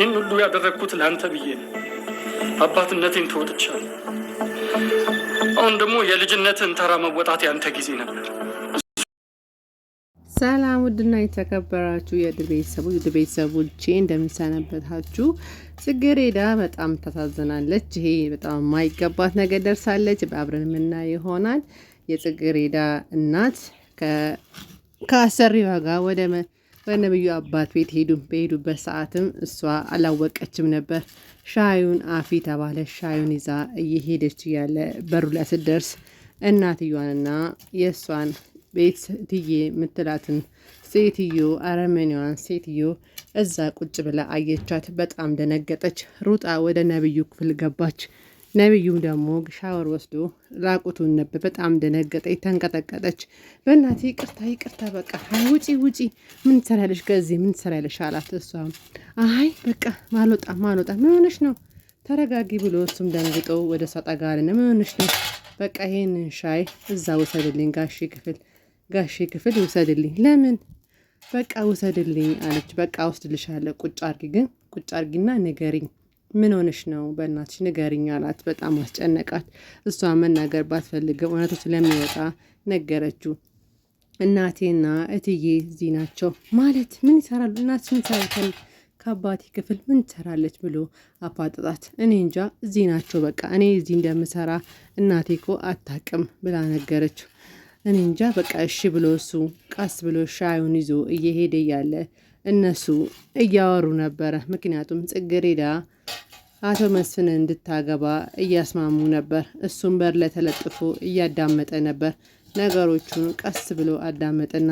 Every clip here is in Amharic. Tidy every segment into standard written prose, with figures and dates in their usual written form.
ይህን ሁሉ ያደረግኩት ለአንተ ብዬ ነው። አባትነቴን ተወጥቻለሁ። አሁን ደግሞ የልጅነትን ተራ መወጣት ያንተ ጊዜ ነበር። ሰላም ውድና የተከበራችሁ የድል ቤተሰቦቼ እንደምንሰነበታችሁ። ጽጌረዳ በጣም ታሳዝናለች። ይሄ በጣም የማይገባት ነገር ደርሳለች። አብረን የምናየው ይሆናል። የጽጌረዳ እናት ከአሰሪዋ ጋር ወደ ነብዩ አባት ቤት በሄዱበት ሰዓትም እሷ አላወቀችም ነበር። ሻዩን አፊ ተባለ። ሻዩን ይዛ እየሄደች እያለ በሩ ላይ ስትደርስ እናትየዋንና የእሷን ቤት ትዬ የምትላትን ሴትዮ አረመኔዋን ሴትዮ እዛ ቁጭ ብላ አየቻት። በጣም ደነገጠች። ሩጣ ወደ ነብዩ ክፍል ገባች። ነብዩም ደግሞ ሻወር ወስዶ ራቁቱን ነበር። በጣም ደነገጠች፣ ተንቀጠቀጠች። በእናትህ ይቅርታ በቃ ውጪ ምን ትሰሪያለሽ ከዚህ ምን ትሰሪያለሽ አላት። እሷም አይ በቃ ማልወጣ ምን ሆነሽ ነው ተረጋጊ ብሎ እሱም ደንግጦ ወደ እሷ ጠጋ አለ። ምን ሆነሽ ነው በቃ ይሄንን ሻይ እዛ ውሰድልኝ ጋሼ ክፍል ውሰድልኝ። ለምን በቃ ውሰድልኝ አለች። በቃ ወስድልሻለሁ ቁጭ አርጊና ንገሪኝ ምን ሆነሽ ነው በእናትሽ ንገሪኝ አላት። በጣም አስጨነቃት። እሷ መናገር ባትፈልግም እውነቱ ስለሚወጣ ነገረችው። እናቴና እትዬ እዚህ ናቸው ማለት ምን ይሰራሉ? እናት ምን ይሰራሉ ከአባቴ ክፍል ምን ትሰራለች ብሎ አፋጠጣት። እኔ እንጃ እዚህ ናቸው በቃ እኔ እዚህ እንደምሰራ እናቴ እኮ አታውቅም ብላ ነገረችው። እኔ እንጃ በቃ እሺ ብሎ እሱ ቀስ ብሎ ሻዩን ይዞ እየሄደ እያለ እነሱ እያወሩ ነበረ። ምክንያቱም ጽጌረዳ አቶ መስፍንን እንድታገባ እያስማሙ ነበር። እሱም በር ላይ ተለጥፎ እያዳመጠ ነበር። ነገሮቹን ቀስ ብሎ አዳመጠና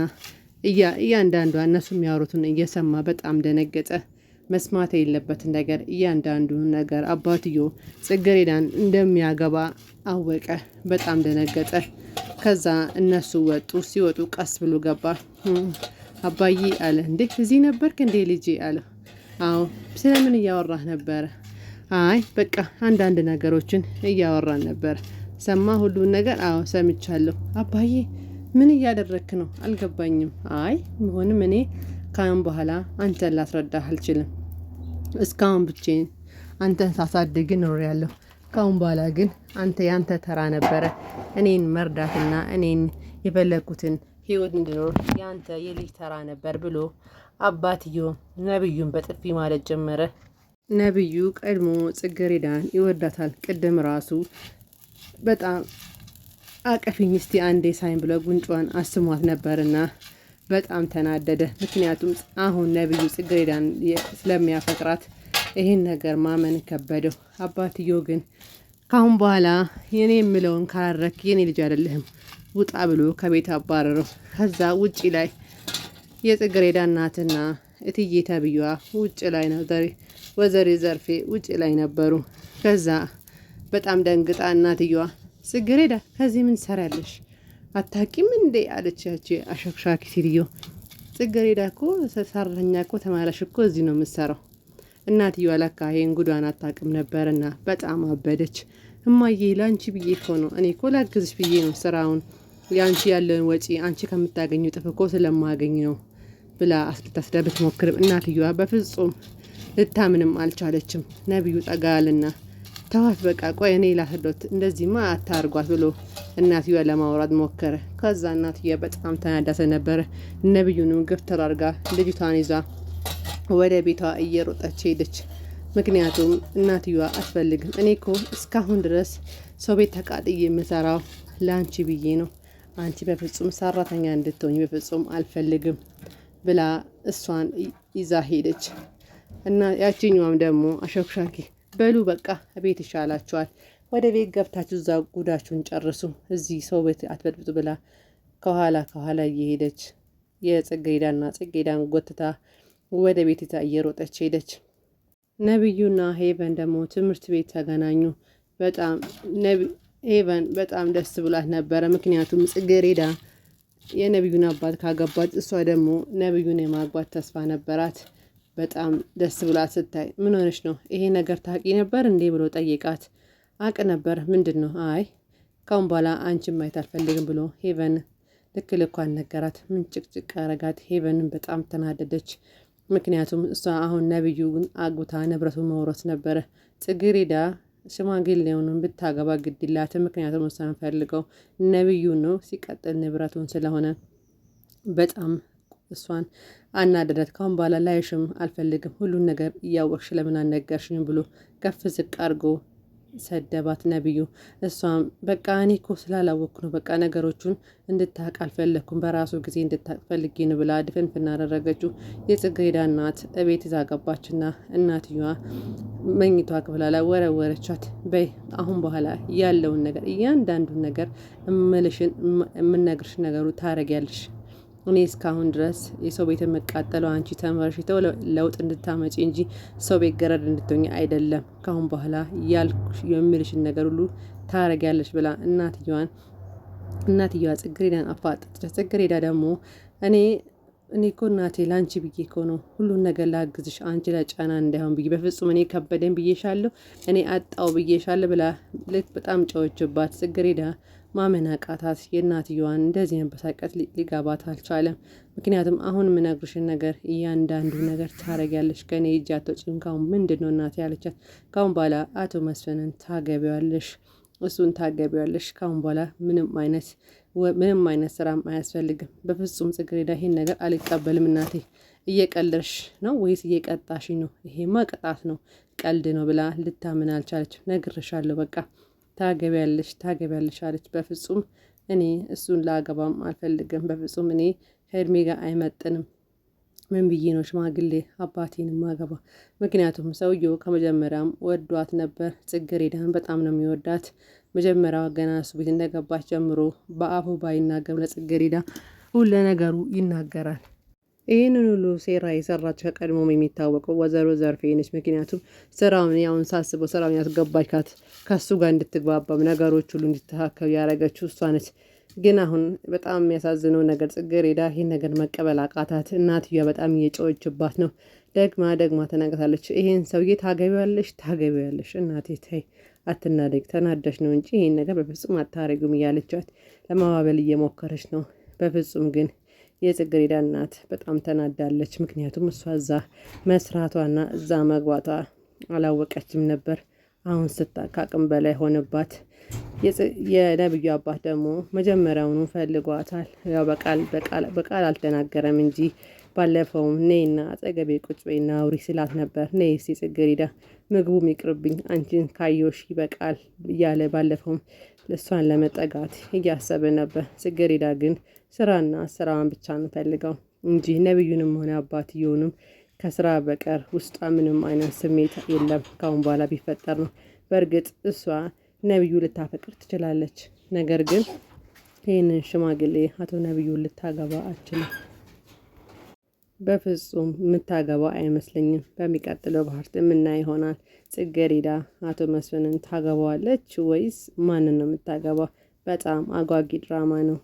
እያንዳንዷ እነሱ የሚያወሩትን እየሰማ በጣም ደነገጠ። መስማት የሌለበትን ነገር እያንዳንዱ ነገር አባትዮ ጽጌረዳን እንደሚያገባ አወቀ። በጣም ደነገጠ። ከዛ እነሱ ሲወጡ ቀስ ብሎ ገባ። አባዬ አለ። እንዴ እዚህ ነበርክ እንዴ ልጄ አለ። አዎ ስለምን እያወራህ ነበረ? አይ በቃ አንዳንድ ነገሮችን እያወራን ነበር። ሰማ ሁሉን ነገር? አዎ ሰምቻለሁ። አባዬ ምን እያደረክ ነው አልገባኝም። አይ ቢሆንም እኔ ካሁን በኋላ አንተን ላስረዳህ አልችልም። እስካሁን ብቻዬን አንተን ሳሳድግ ኖሬያለሁ። ካሁን በኋላ ግን ያንተ ተራ ነበረ እኔን መርዳትና እኔን የፈለኩትን ህይወት እንድኖር ያንተ የልጅ ተራ ነበር ብሎ አባትዮ ነብዩን በጥፊ ማለት ጀመረ። ነብዩ ቀድሞ ጽጌረዳን ይወዳታል። ቅድም ራሱ በጣም አቀፊኝ እስቲ አንዴ ሳይን ብሎ ጉንጯን አስሟት ነበርና በጣም ተናደደ። ምክንያቱም አሁን ነብዩ ጽጌረዳን ስለሚያፈቅራት ይሄን ነገር ማመን ከበደው። አባትዮ ግን ካሁን በኋላ የኔ የምለውን ካላረክ የኔ ልጅ አይደለህም ውጣ ብሎ ከቤት አባረረው። ከዛ ውጪ ላይ የጽጌረዳ እናትና እትዬ ተብዬዋ ውጭ ላይ ነው ወይዘሮ ዘርፌ ውጭ ላይ ነበሩ። ከዛ በጣም ደንግጣ እናትየዋ ጽጌረዳ ከዚህ ምን ትሰሪያለሽ አታውቂም እንዴ አለች። ያቺ አሸክሻኪ ሴትዮ ጽጌረዳ እኮ ሰራተኛ እኮ ተማራሽ እኮ እዚህ ነው የምትሰራው። እናትየዋ ለካ ይሄን ጉዷን አታውቅም ነበርና በጣም አበደች። እማዬ ላንቺ ብዬ እኮ ነው እኔ እኮ ላግዝሽ ብዬ ነው ስራውን ያንቺ ያለውን ወጪ አንቺ ከምታገኙ ጥፍ እኮ ስለማገኝ ነው ብላ አስልታስዳ ብትሞክርም እናትየዋ በፍጹም ልታምንም አልቻለችም። ነብዩ ጠጋልና ተዋት በቃ ቆይ እኔ ላስረዳት እንደዚህማ አታርጓት ብሎ እናትየዋ ለማውራት ሞከረ። ከዛ እናትየዋ በጣም ተናዳሰ ነበረ። ነብዩንም ገፍተር አድርጋ ልጅቷን ይዛ ወደ ቤቷ እየሮጠች ሄደች። ምክንያቱም እናትየዋ አትፈልግም። እኔ እኮ እስካሁን ድረስ ሰው ቤት ተቃጥዬ የምሰራው ለአንቺ ብዬ ነው። አንቺ በፍጹም ሰራተኛ እንድትሆኝ በፍጹም አልፈልግም ብላ እሷን ይዛ ሄደች። እና ያቺኛዋም ደግሞ አሸክሻኪ በሉ በቃ ቤት ይሻላችኋል፣ ወደ ቤት ገብታችሁ እዛ ጉዳችሁን ጨርሱ፣ እዚህ ሰው ቤት አትበጥብጡ ብላ ከኋላ እየሄደች ጽጌረዳን ጎትታ ወደ ቤት እየሮጠች ሄደች። ነብዩና ሄቨን ደግሞ ትምህርት ቤት ተገናኙ። ሄቨን በጣም ደስ ብሏት ነበረ። ምክንያቱም ጽጌረዳ የነብዩን አባት ካገባች እሷ ደግሞ ነብዩን የማግባት ተስፋ ነበራት። በጣም ደስ ብሏት ስታይ ምን ሆነሽ ነው ይሄ ነገር ታውቂ ነበር እንዴ ብሎ ጠየቃት። አቅ ነበር። ምንድን ነው? አይ ካሁን በኋላ አንቺን ማየት አልፈልግም ብሎ ሄቨን ልኳን ነገራት። ምን ጭቅጭቅ አረጋት። ሄቨንን በጣም ተናደደች። ምክንያቱም እሷ አሁን ነብዩን አግብታ ንብረቱን መውረስ ነበረ። ጽጌረዳ ሽማግሌውንም ብታገባ ግድላትም፣ ምክንያቱም እሷን ፈልገው ነብዩን ነው። ሲቀጥል ንብረቱን ስለሆነ በጣም እሷን አናደዳት። ካሁን በኋላ ላይሽም አልፈልግም፣ ሁሉን ነገር እያወቅሽ ለምን አልነገርሽኝም ብሎ ከፍ ዝቅ አድርጎ ሰደባት ነብዩ። እሷም በቃ እኔ እኮ ስላላወቅኩ ነው፣ በቃ ነገሮቹን እንድታቅ አልፈለግኩም፣ በራሱ ጊዜ እንድታቅ ፈልጌ ነው ብላ ድፍንፍና አደረገችው። የጽጌረዳ እናት እቤት ይዛ ገባችና እናትየዋ መኝቷ ክፍል ላይ ወረወረቻት። በይ አሁን በኋላ ያለውን ነገር እያንዳንዱን ነገር እምልሽን የምነግርሽ ነገሩ ታረጊያለሽ። እኔ እስካሁን ድረስ የሰው ቤት የምቃጠለው አንቺ ተመርሽ ለውጥ እንድታመጪ እንጂ ሰው ቤት ገረድ እንድትሆኝ አይደለም። ካሁን በኋላ ያልኩሽ የምልሽን ነገር ሁሉ ታረጊያለሽ ብላ እናትየዋ ጽጌረዳን አፋጠጠች። ጽጌረዳ ደግሞ እኔ እኮ እናቴ ለአንቺ ብዬ እኮ ነው ሁሉን ነገር ላግዝሽ፣ አንቺ ለጫና እንዳይሆን ብዬ በፍጹም እኔ ከበደን ብዬሻለሁ፣ እኔ አጣው ብዬሻለሁ ብላ ልክ በጣም ጨወችባት። ጽጌረዳ ማመን አቃታት። የእናትየዋን እንደዚህ መበሳቀት ሊገባት አልቻለም። ምክንያቱም አሁን የምነግርሽን ነገር እያንዳንዱ ነገር ታረጊያለሽ፣ ከኔ እጅ አትወጪም። ካሁን ምንድን ነው እናቴ ያለቻት። ካሁን በኋላ አቶ መስፍንን ታገቢዋለሽ፣ እሱን ታገቢዋለሽ። ካሁን በኋላ ምንም አይነት ስራም አያስፈልግም። በፍጹም ጽጌረዳ ይሄን ነገር አልቀበልም እናቴ፣ እየቀለድሽ ነው ወይስ እየቀጣሽ ነው? ይሄማ ቅጣት ነው፣ ቀልድ ነው ብላ ልታምን አልቻለችም። ነግርሻለሁ በቃ ታገቢያለሽ አለች። በፍጹም እኔ እሱን ላገባም አልፈልግም፣ በፍጹም እኔ ከእድሜ ጋር አይመጥንም። ምን ብዬ ነው ሽማግሌ አባቴን ማገባ? ምክንያቱም ሰውየው ከመጀመሪያም ወዷት ነበር። ጽጌረዳን በጣም ነው የሚወዳት። መጀመሪያዋ ገና እሱ ቤት እንደገባች ጀምሮ በአፉ ባይናገር ለጽጌረዳ ሁሉ ነገሩ ይናገራል። ይህንን ሁሉ ሴራ የሰራች ከቀድሞም የሚታወቀው ወይዘሮ ዘርፌ ነች። ምክንያቱም ስራውን ያውን ሳስበው ስራውን ያስገባችካት ከሱ ጋር እንድትግባባም ነገሮች ሁሉ እንዲተካከሉ ያደረገችው እሷ ነች። ግን አሁን በጣም የሚያሳዝነው ነገር ጽጌረዳ ይህን ነገር መቀበል አቃታት። እናትዬ በጣም እየጮኸችባት ነው። ደግማ ተናግታለች። ይሄን ሰውዬ ታገቢዋለሽ እናቴ ተይ አትናደግ፣ ተናደሽ ነው እንጂ ይሄን ነገር በፍጹም አታረጉም እያለቻት ለማባበል እየሞከረች ነው። በፍጹም ግን የጽጌረዳ እናት በጣም ተናዳለች። ምክንያቱም እሷ እዛ መስራቷና እዛ መግባቷ አላወቀችም ነበር። አሁን ስታቃቅም በላይ ሆነባት። የነብዩ አባት ደግሞ መጀመሪያውኑ ፈልጓታል። ያው በቃል አልተናገረም እንጂ ባለፈውም ነይና አጠገቤ ቁጭ በይና አውሪ ስላት ነበር። ነይ እስቲ ጽጌረዳ ምግቡም ይቅርብኝ አንቺን ካዮሽ ይበቃል እያለ ባለፈውም እሷን ለመጠጋት እያሰበ ነበር። ጽጌረዳ ግን ስራዋን ብቻ ነው ፈልገው እንጂ ነብዩንም ሆነ አባትየውንም ከስራ በቀር ውስጧ ምንም አይነት ስሜት የለም። ካሁን በኋላ ቢፈጠር ነው። በእርግጥ እሷ ነብዩ ልታፈቅር ትችላለች። ነገር ግን ይህንን ሽማግሌ አቶ ነብዩን ልታገባ አትችልም። በፍጹም የምታገባ አይመስለኝም። በሚቀጥለው ፓርት የምናይ ይሆናል። ጽጌረዳ አቶ መስፍንን ታገባዋለች ወይስ ማንን ነው የምታገባ? በጣም አጓጊ ድራማ ነው።